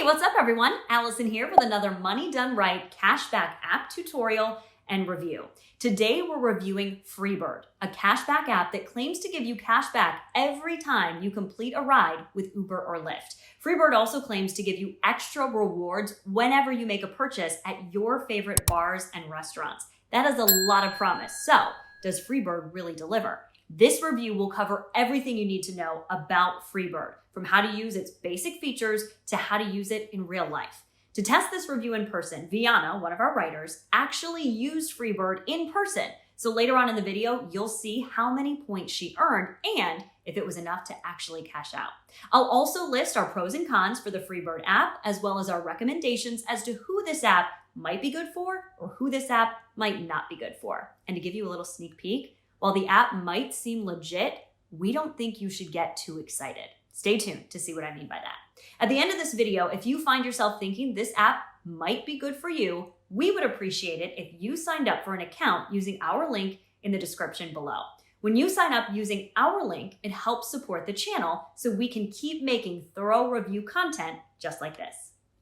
what's up everyone? Allison here with another Money Done Right cashback app tutorial and review. Today we're reviewing Freebird, a cashback app that claims to give you cashback every time you complete a ride with Uber or Lyft. Freebird also claims to give you extra rewards whenever you make a purchase at your favorite bars and restaurants. That is a lot of promise. So, does Freebird really deliver? This review will cover everything you need to know about Freebird, from how to use its basic features to how to use it in real life. To test this review in person, Vianna, one of our writers, actually used Freebird in person. So later on in the video, you'll see how many points she earned and if it was enough to actually cash out. I'll also list our pros and cons for the Freebird app, as well as our recommendations as to who this app might be good for or who this app might not be good for. And to give you a little sneak peek, while the app might seem legit, we don't think you should get too excited. Stay tuned to see what I mean by that. At the end of this video, if you find yourself thinking this app might be good for you, we would appreciate it if you signed up for an account using our link in the description below. When you sign up using our link, it helps support the channel so we can keep making thorough review content just like this.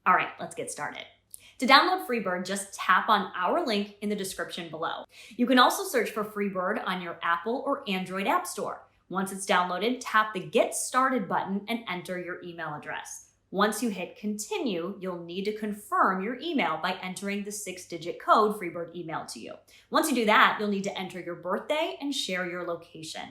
All right, let's get started. To download Freebird, just tap on our link in the description below. You can also search for Freebird on your Apple or Android App Store. Once it's downloaded, tap the Get Started button and enter your email address. Once you hit Continue, you'll need to confirm your email by entering the 6-digit code Freebird emailed to you. Once you do that, you'll need to enter your birthday and share your location.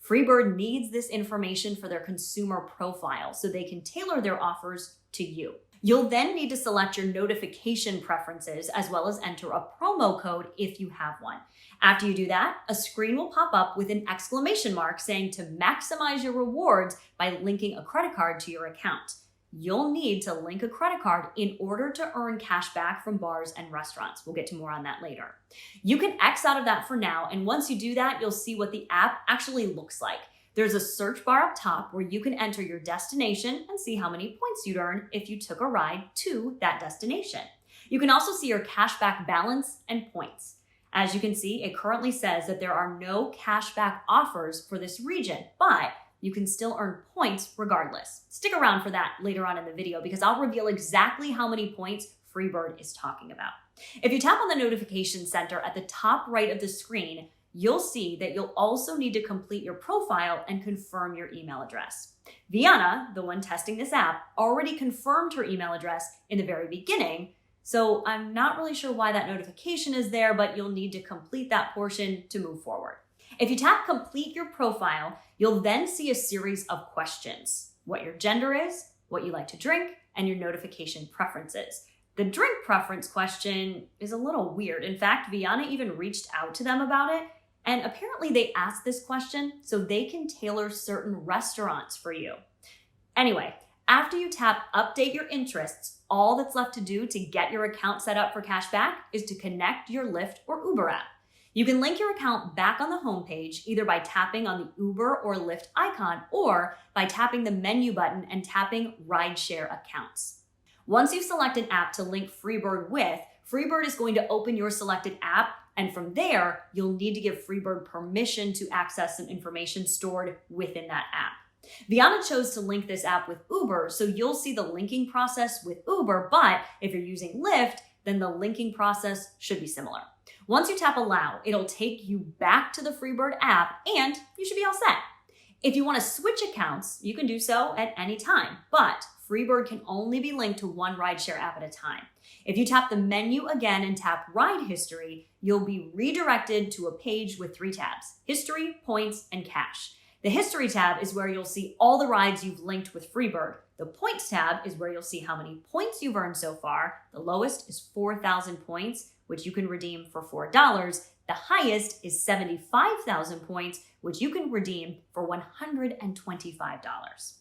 Freebird needs this information for their consumer profile so they can tailor their offers to you. You'll then need to select your notification preferences as well as enter a promo code if you have one. After you do that, a screen will pop up with an exclamation mark saying to maximize your rewards by linking a credit card to your account. You'll need to link a credit card in order to earn cash back from bars and restaurants. We'll get to more on that later. You can X out of that for now, and once you do that, you'll see what the app actually looks like. There's a search bar up top where you can enter your destination and see how many points you'd earn if you took a ride to that destination. You can also see your cashback balance and points. As you can see, it currently says that there are no cashback offers for this region, but you can still earn points regardless. Stick around for that later on in the video because I'll reveal exactly how many points Freebird is talking about. If you tap on the notification center at the top right of the screen, you'll see that you'll also need to complete your profile and confirm your email address. Vianna, the one testing this app, already confirmed her email address in the very beginning, so I'm not really sure why that notification is there, but you'll need to complete that portion to move forward. If you tap Complete Your Profile, you'll then see a series of questions: what your gender is, what you like to drink, and your notification preferences. The drink preference question is a little weird. In fact, Vianna even reached out to them about it, and apparently they asked this question so they can tailor certain restaurants for you. Anyway, after you tap Update Your Interests, all that's left to do to get your account set up for cashback is to connect your Lyft or Uber app. You can link your account back on the homepage either by tapping on the Uber or Lyft icon or by tapping the menu button and tapping Rideshare Accounts. Once you've selected an app to link Freebird with, Freebird is going to open your selected app, and from there, you'll need to give Freebird permission to access some information stored within that app. Vianna chose to link this app with Uber, so you'll see the linking process with Uber, but if you're using Lyft, then the linking process should be similar. Once you tap Allow, it'll take you back to the Freebird app, and you should be all set. If you want to switch accounts, you can do so at any time, but Freebird can only be linked to one rideshare app at a time. If you tap the menu again and tap Ride History, you'll be redirected to a page with 3 tabs: History, Points, and Cash. The History tab is where you'll see all the rides you've linked with Freebird. The Points tab is where you'll see how many points you've earned so far. The lowest is 4,000 points, which you can redeem for $4. The highest is 75,000 points, which you can redeem for $125.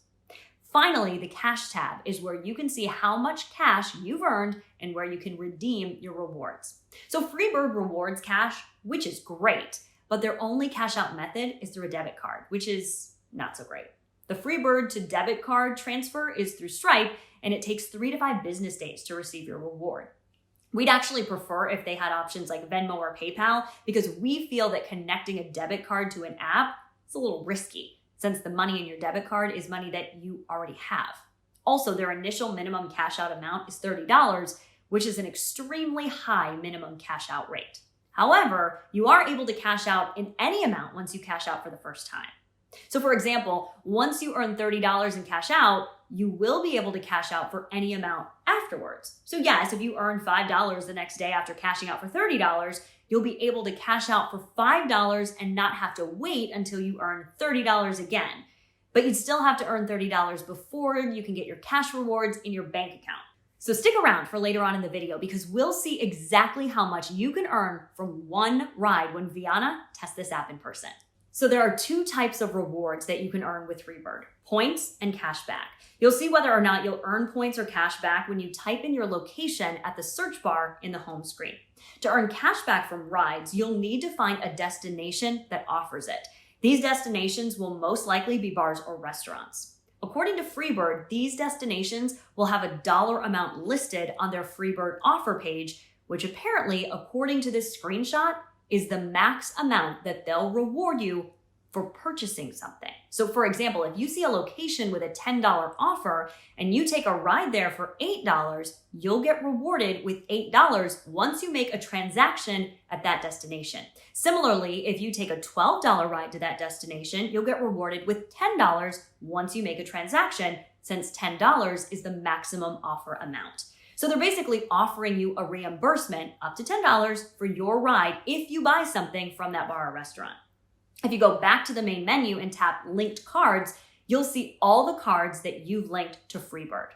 Finally, the Cash tab is where you can see how much cash you've earned and where you can redeem your rewards. So Freebird rewards cash, which is great, but their only cash out method is through a debit card, which is not so great. The Freebird to debit card transfer is through Stripe, and it takes 3 to 5 business days to receive your reward. We'd actually prefer if they had options like Venmo or PayPal because we feel that connecting a debit card to an app is a little risky, since the money in your debit card is money that you already have. Also, their initial minimum cash out amount is $30, which is an extremely high minimum cash out rate. However, you are able to cash out in any amount once you cash out for the first time. So for example, once you earn $30 in cash out, you will be able to cash out for any amount afterwards. So yes, if you earn $5 the next day after cashing out for $30, you'll be able to cash out for $5 and not have to wait until you earn $30 again. But you'd still have to earn $30 before you can get your cash rewards in your bank account. So stick around for later on in the video because we'll see exactly how much you can earn from one ride when Vianna tests this app in person. So there are two types of rewards that you can earn with Freebird: points and cash back. You'll see whether or not you'll earn points or cash back when you type in your location at the search bar in the home screen. To earn cash back from rides, you'll need to find a destination that offers it. These destinations will most likely be bars or restaurants. According to Freebird, these destinations will have a dollar amount listed on their Freebird offer page, which apparently, according to this screenshot, is the max amount that they'll reward you for purchasing something. So for example, if you see a location with a $10 offer and you take a ride there for $8, you'll get rewarded with $8 once you make a transaction at that destination. Similarly, if you take a $12 ride to that destination, you'll get rewarded with $10 once you make a transaction, since $10 is the maximum offer amount. So they're basically offering you a reimbursement up to $10 for your ride if you buy something from that bar or restaurant. If you go back to the main menu and tap linked cards, you'll see all the cards that you've linked to Freebird.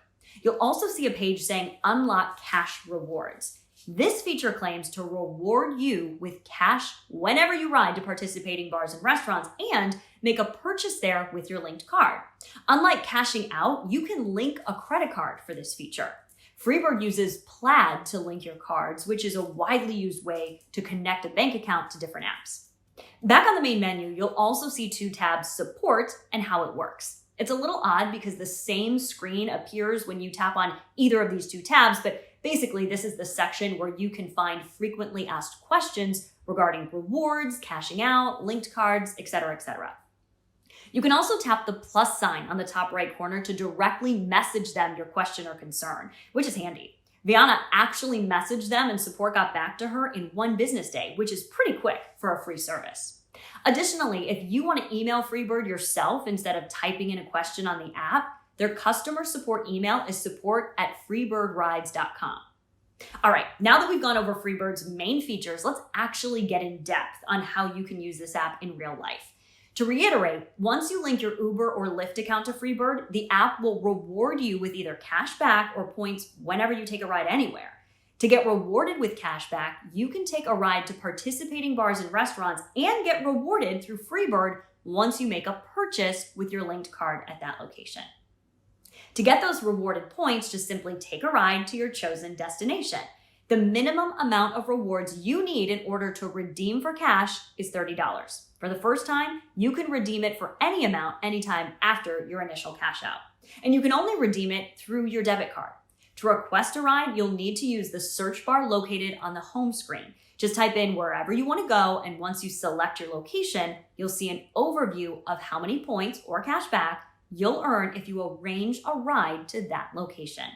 You'll also see a page saying unlock cash rewards. This feature claims to reward you with cash whenever you ride to participating bars and restaurants and make a purchase there with your linked card. Unlike cashing out, you can link a credit card for this feature. Freebird uses Plaid to link your cards, which is a widely used way to connect a bank account to different apps. Back on the main menu, you'll also see two tabs, Support and How It Works. It's a little odd because the same screen appears when you tap on either of these two tabs, but basically this is the section where you can find frequently asked questions regarding rewards, cashing out, linked cards, etc., etc. You can also tap the plus sign on the top right corner to directly message them your question or concern, which is handy. Vianna actually messaged them and support got back to her in one business day, which is pretty quick for a free service. Additionally, if you want to email Freebird yourself instead of typing in a question on the app, their customer support email is support@freebirdrides.com. All right, now that we've gone over Freebird's main features, let's actually get in depth on how you can use this app in real life. To reiterate, once you link your Uber or Lyft account to Freebird, the app will reward you with either cash back or points whenever you take a ride anywhere. To get rewarded with cash back, you can take a ride to participating bars and restaurants and get rewarded through Freebird once you make a purchase with your linked card at that location. To get those rewarded points, just simply take a ride to your chosen destination. The minimum amount of rewards you need in order to redeem for cash is $30. For the first time, you can redeem it for any amount anytime after your initial cash out. And you can only redeem it through your debit card. To request a ride, you'll need to use the search bar located on the home screen. Just type in wherever you want to go, and once you select your location, you'll see an overview of how many points or cash back you'll earn if you arrange a ride to that location.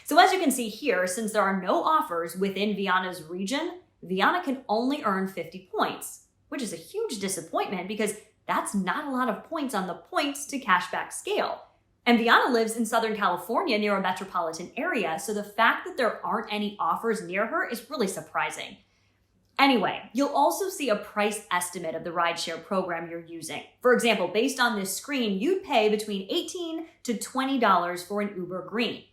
So as you can see here, since there are no offers within Vianna's region, Vianna can only earn 50 points, which is a huge disappointment because that's not a lot of points on the points to cashback scale. And Vianna lives in Southern California near a metropolitan area, so the fact that there aren't any offers near her is really surprising. Anyway, you'll also see a price estimate of the rideshare program you're using. For example, based on this screen, you'd pay between $18 to $20 for an Uber Green.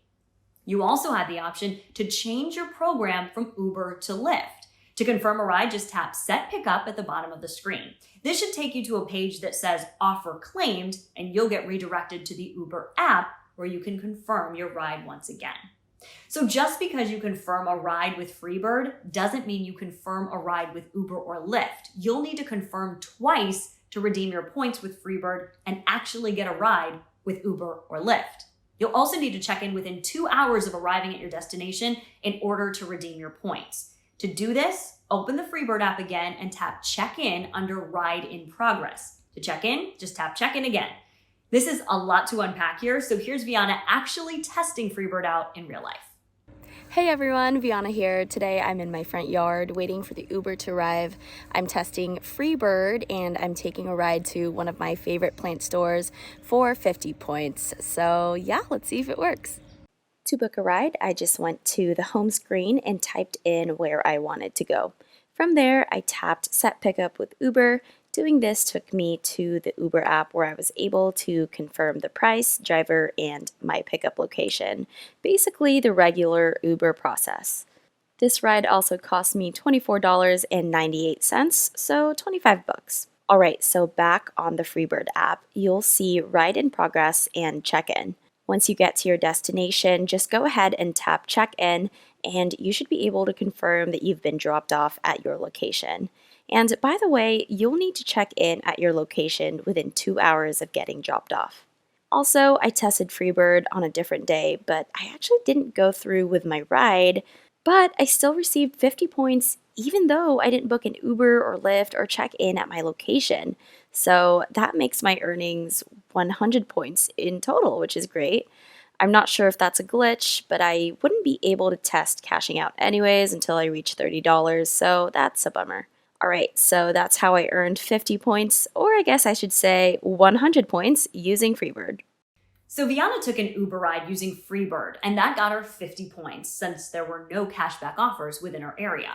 You also have the option to change your program from Uber to Lyft. To confirm a ride, just tap Set Pickup at the bottom of the screen. This should take you to a page that says Offer Claimed, and you'll get redirected to the Uber app where you can confirm your ride once again. So just because you confirm a ride with Freebird doesn't mean you confirm a ride with Uber or Lyft. You'll need to confirm twice to redeem your points with Freebird and actually get a ride with Uber or Lyft. You'll also need to check in within 2 hours of arriving at your destination in order to redeem your points. To do this, open the Freebird app again and tap Check In under Ride in Progress. To check in, just tap Check In again. This is a lot to unpack here, so here's Vianna actually testing Freebird out in real life. Hey everyone, Vianna here. Today I'm in my front yard waiting for the Uber to arrive. I'm testing Freebird and I'm taking a ride to one of my favorite plant stores for 50 points. So yeah, let's see if it works. To book a ride, I just went to the home screen and typed in where I wanted to go. From there, I tapped Set Pickup with Uber. Doing this took me to the Uber app where I was able to confirm the price, driver, and my pickup location. Basically, the regular Uber process. This ride also cost me $24.98, so 25 bucks. Alright, so back on the Freebird app, you'll see Ride in Progress and Check-in. Once you get to your destination, just go ahead and tap Check-in, and you should be able to confirm that you've been dropped off at your location. And by the way, you'll need to check in at your location within 2 hours of getting dropped off. Also, I tested Freebird on a different day, but I actually didn't go through with my ride, but I still received 50 points even though I didn't book an Uber or Lyft or check in at my location. So that makes my earnings 100 points in total, which is great. I'm not sure if that's a glitch, but I wouldn't be able to test cashing out anyways until I reach $30, so that's a bummer. Alright, so that's how I earned 50 points, or I guess I should say 100 points using Freebird. So Vianna took an Uber ride using Freebird, and that got her 50 points since there were no cashback offers within her area.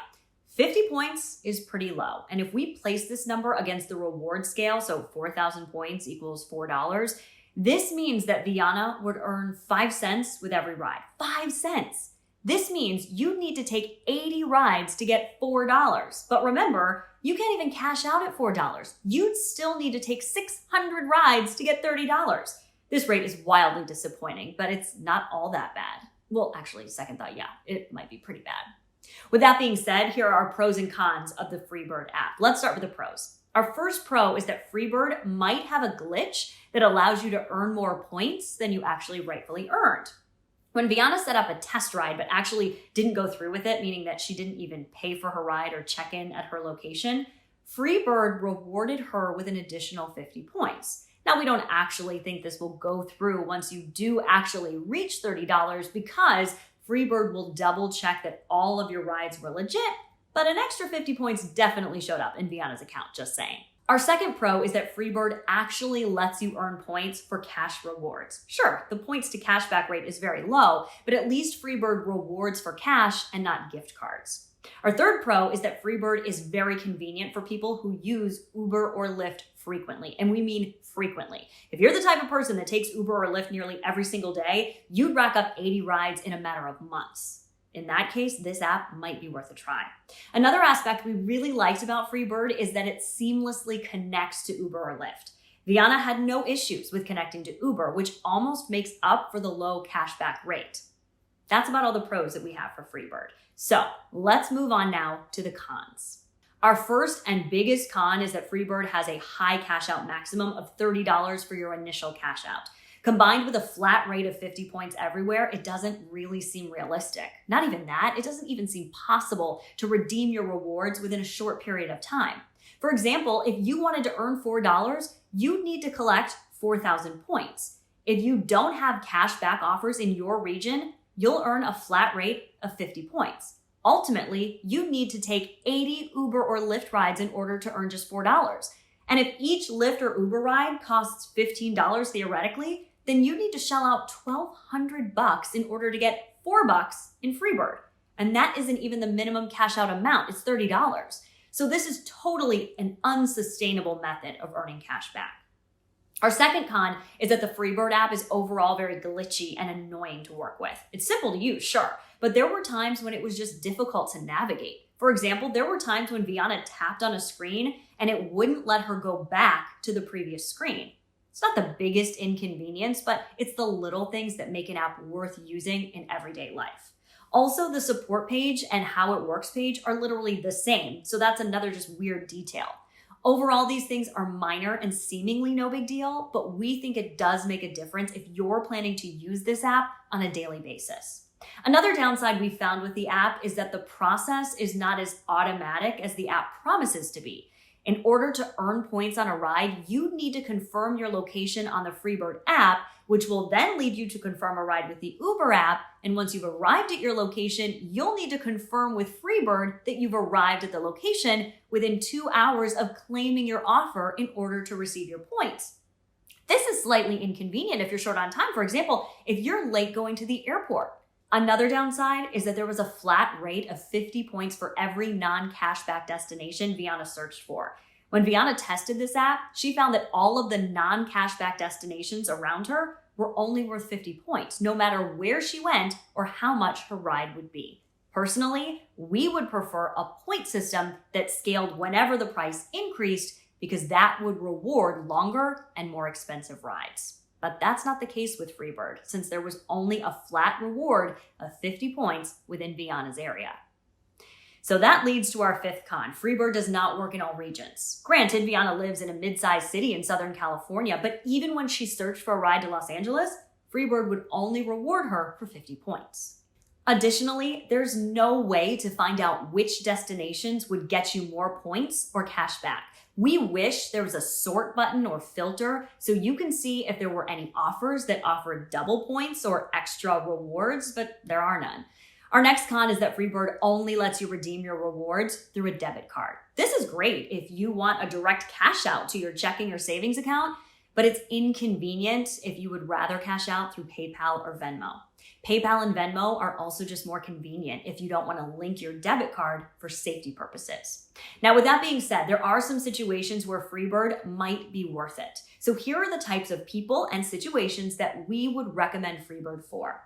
50 points is pretty low, and if we place this number against the reward scale, so 4,000 points equals $4, this means that Vianna would earn 5 cents with every ride. 5 cents! This means you need to take 80 rides to get $4. But remember, you can't even cash out at $4. You'd still need to take 600 rides to get $30. This rate is wildly disappointing, but it's not all that bad. Well, actually, second thought, yeah, it might be pretty bad. With that being said, here are our pros and cons of the Freebird app. Let's start with the pros. Our first pro is that Freebird might have a glitch that allows you to earn more points than you actually rightfully earned. When Vianna set up a test ride but actually didn't go through with it, meaning that she didn't even pay for her ride or check in at her location, Freebird rewarded her with an additional 50 points. Now, we don't actually think this will go through once you do actually reach $30 because Freebird will double check that all of your rides were legit, but an extra 50 points definitely showed up in Vianna's account, just saying. Our second pro is that Freebird actually lets you earn points for cash rewards. Sure, the points to cashback rate is very low, but at least Freebird rewards for cash and not gift cards. Our third pro is that Freebird is very convenient for people who use Uber or Lyft frequently, and we mean frequently. If you're the type of person that takes Uber or Lyft nearly every single day, you'd rack up 80 rides in a matter of months. In that case, this app might be worth a try. Another aspect we really liked about Freebird is that it seamlessly connects to Uber or Lyft. Vianna had no issues with connecting to Uber, which almost makes up for the low cashback rate. That's about all the pros that we have for Freebird. So let's move on now to the cons. Our first and biggest con is that Freebird has a high cash out maximum of $30 for your initial cash out. Combined with a flat rate of 50 points everywhere, it doesn't really seem realistic. Not even that, it doesn't even seem possible to redeem your rewards within a short period of time. For example, if you wanted to earn $4, you'd need to collect 4,000 points. If you don't have cash back offers in your region, you'll earn a flat rate of 50 points. Ultimately, you need to take 80 Uber or Lyft rides in order to earn just $4. And if each Lyft or Uber ride costs $15 theoretically, then you need to shell out $1,200 in order to get $4 in Freebird. And that isn't even the minimum cash out amount, it's $30. So this is totally an unsustainable method of earning cash back. Our second con is that the Freebird app is overall very glitchy and annoying to work with. It's simple to use, sure, but there were times when it was just difficult to navigate. For example, there were times when Vianna tapped on a screen and it wouldn't let her go back to the previous screen. It's not the biggest inconvenience, but it's the little things that make an app worth using in everyday life. Also, the support page and how it works page are literally the same, so that's another just weird detail. Overall, these things are minor and seemingly no big deal, but we think it does make a difference if you're planning to use this app on a daily basis. Another downside we found with the app is that the process is not as automatic as the app promises to be. In order to earn points on a ride, you need to confirm your location on the Freebird app, which will then lead you to confirm a ride with the Uber app. And once you've arrived at your location, you'll need to confirm with Freebird that you've arrived at the location within 2 hours of claiming your offer in order to receive your points. This is slightly inconvenient if you're short on time. For example, if you're late going to the airport. Another downside is that there was a flat rate of 50 points for every non-cashback destination Vianna searched for. When Vianna tested this app, she found that all of the non-cashback destinations around her were only worth 50 points, no matter where she went or how much her ride would be. Personally, we would prefer a point system that scaled whenever the price increased because that would reward longer and more expensive rides. But that's not the case with Freebird, since there was only a flat reward of 50 points within Vianna's area. So that leads to our fifth con. Freebird does not work in all regions. Granted, Vianna lives in a mid-sized city in Southern California, but even when she searched for a ride to Los Angeles, Freebird would only reward her for 50 points. Additionally, there's no way to find out which destinations would get you more points or cash back. We wish there was a sort button or filter so you can see if there were any offers that offered double points or extra rewards, but there are none. Our next con is that Freebird only lets you redeem your rewards through a debit card. This is great if you want a direct cash out to your checking or savings account, but it's inconvenient if you would rather cash out through PayPal or Venmo. PayPal and Venmo are also just more convenient if you don't want to link your debit card for safety purposes. Now, with that being said, there are some situations where Freebird might be worth it. So here are the types of people and situations that we would recommend Freebird for.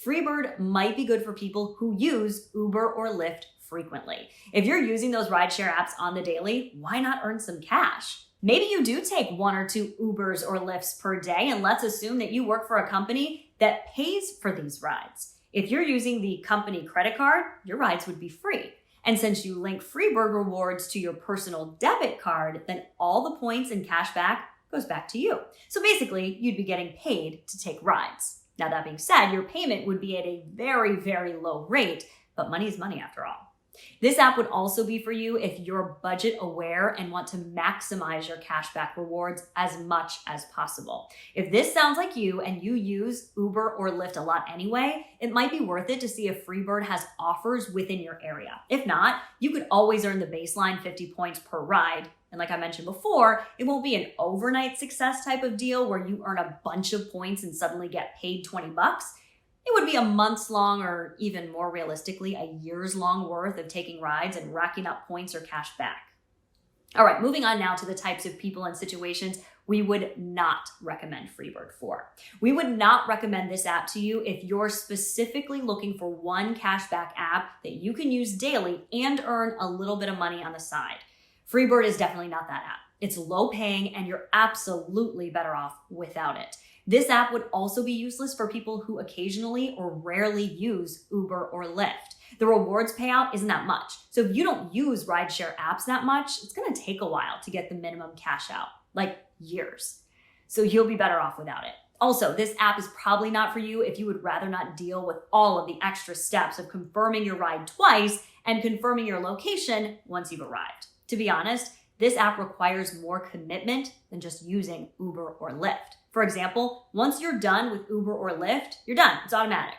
Freebird might be good for people who use Uber or Lyft frequently. If you're using those rideshare apps on the daily, why not earn some cash? Maybe you do take 1 or 2 Ubers or Lyfts per day, and let's assume that you work for a company that pays for these rides. If you're using the company credit card, your rides would be free. And since you link Freebird rewards to your personal debit card, then all the points and cash back goes back to you. So basically, you'd be getting paid to take rides. Now, that being said, your payment would be at a very, very low rate, but money is money after all. This app would also be for you if you're budget aware and want to maximize your cashback rewards as much as possible. If this sounds like you and you use Uber or Lyft a lot anyway, it might be worth it to see if Freebird has offers within your area. If not, you could always earn the baseline 50 points per ride. And like I mentioned before, it won't be an overnight success type of deal where you earn a bunch of points and suddenly get paid 20 bucks. It would be a month's long, or even more realistically, a year's long worth of taking rides and racking up points or cash back. All right, moving on now to the types of people and situations we would not recommend Freebird for. We would not recommend this app to you if you're specifically looking for one cashback app that you can use daily and earn a little bit of money on the side. Freebird is definitely not that app. It's low paying and you're absolutely better off without it. This app would also be useless for people who occasionally or rarely use Uber or Lyft. The rewards payout isn't that much. So if you don't use rideshare apps that much, it's going to take a while to get the minimum cash out, like years. So you'll be better off without it. Also, this app is probably not for you if you would rather not deal with all of the extra steps of confirming your ride twice and confirming your location once you've arrived. To be honest, this app requires more commitment than just using Uber or Lyft. For example, once you're done with Uber or Lyft, you're done. It's automatic.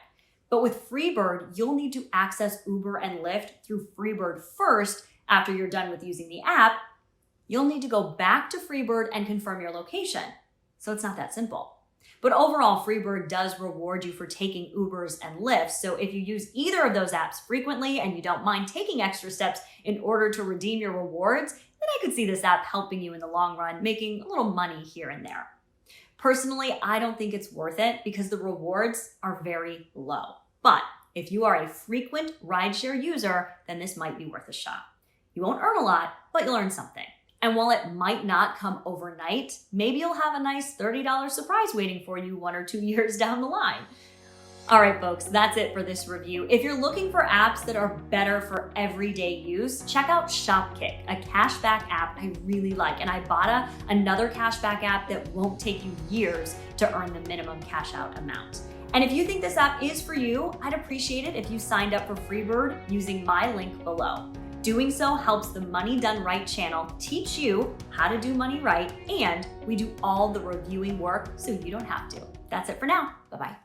But with Freebird, you'll need to access Uber and Lyft through Freebird first after you're done with using the app. You'll need to go back to Freebird and confirm your location. So it's not that simple. But overall, Freebird does reward you for taking Ubers and Lyfts. So if you use either of those apps frequently and you don't mind taking extra steps in order to redeem your rewards, then I could see this app helping you in the long run, making a little money here and there. Personally, I don't think it's worth it because the rewards are very low. But if you are a frequent rideshare user, then this might be worth a shot. You won't earn a lot, but you'll earn something. And while it might not come overnight, maybe you'll have a nice $30 surprise waiting for you 1 or 2 years down the line. All right, folks, that's it for this review. If you're looking for apps that are better for everyday use, check out Shopkick, a cashback app I really like. And Ibotta, another cashback app that won't take you years to earn the minimum cash out amount. And if you think this app is for you, I'd appreciate it if you signed up for Freebird using my link below. Doing so helps the Money Done Right channel teach you how to do money right, and we do all the reviewing work so you don't have to. That's it for now. Bye-bye.